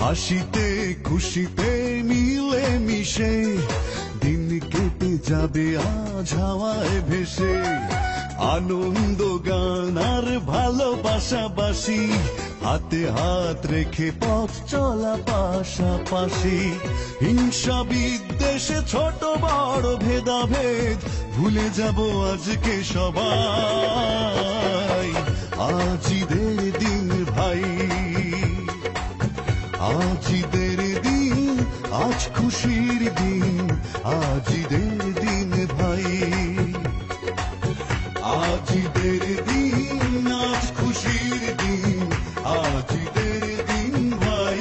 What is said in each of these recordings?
হাসিতে খুশিতে মিলে মিশে দিন কেটে যাবে আজ হাওয়ায় ভেসে। আনন্দ গান আর ভালোবাসাবাসি, হাতে হাত রেখে পথ চলা পাশাপাশি। হিংসা বিদ্বেষে ছোট বড় ভেদাভেদ ভুলে যাব আজকে সবাই। আজ ঈদের দিন ভাই, আজ ঈদের দিন, আজ খুশির দিন, আজ ঈদের দিন ভাই। আজ ঈদের দিন, আজ খুশির দিন, আজ ঈদের দিন ভাই।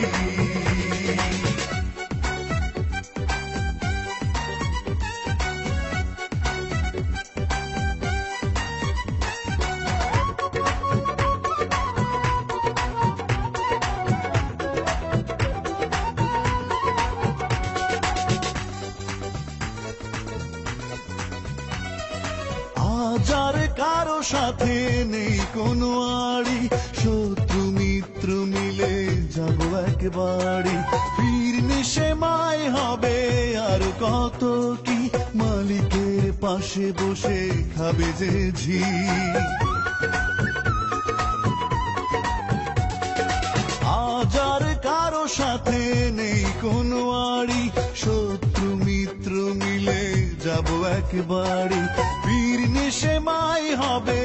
আজ আর কারো সাথে নেই কোনো আড়ি, শত্রু মিত্র মিলে যাব একবারে। ফিরনি সে মাই হবে আর কত কি, মালিকের পাশে বসে খাবে যে ঝি। আজ আর কারো সাথে নেই কোনো আড়ি, শত্রু মিত্র মিলে যাব একবারে। ফিরনি সে মাই হবে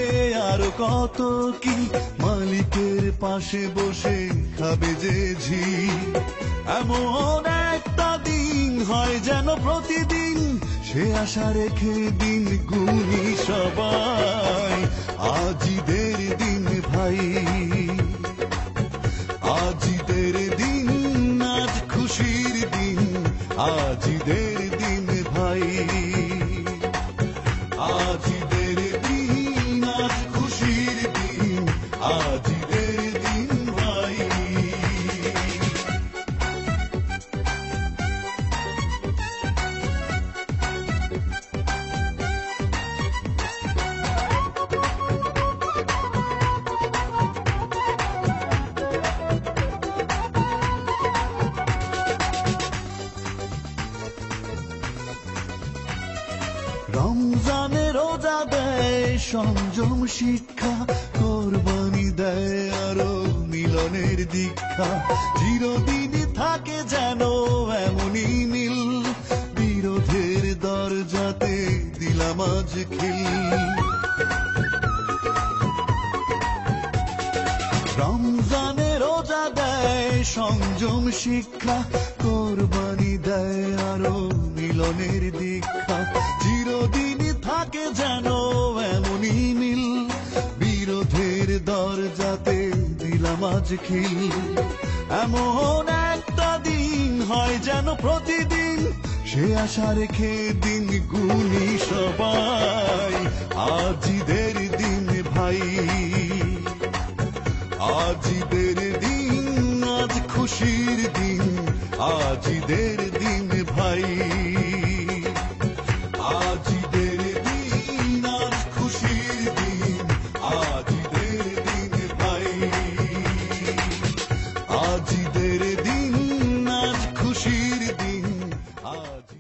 আর কত কি, মালিকের পাশে বসে খাবে যে ঝি। এমন একটা দিন হয় যেন প্রতিদিন, সে আশা রেখে দিন গুনি সবাই। আজ ঈদের দিন ভাই, আজ ঈদের দিন, আজ খুশির দিন, আজ ঈদের দিন ভাই। আজ ঈদের দিন, আজ খুশির দিন, আজ ঈদের দিন ভাই। রমজানে রোজা দেয় সংযম শিক্ষা, কোরবানি দেয় আরো মিলনের দীক্ষা। চিরদিনই থাকে যেন এমনই মিল, বিরোধের দরজাতে দিলাম আজ খিল। রমজানে রোজা দেয় সংযম শিক্ষা, কোরবানি দেয় আরো মিলনের দীক্ষা। চিরদিনই থাকে যেন এমনই মিল, বিরোধের দরজাতে দিলাম আজ খিল। এমন একটা দিন হয় যেন প্রতিদিন, সে আশা রেখে দিন গুনি সবাই। আজ ঈদের দিন ভাই, আজ ঈদের দিন, আজ খুশির দিন, আজ ঈদের দিন ভাই। আজ ঈদের দিন, আজ খুশির দিন, আজ ঈদের দিন ভাই। আজ ঈদের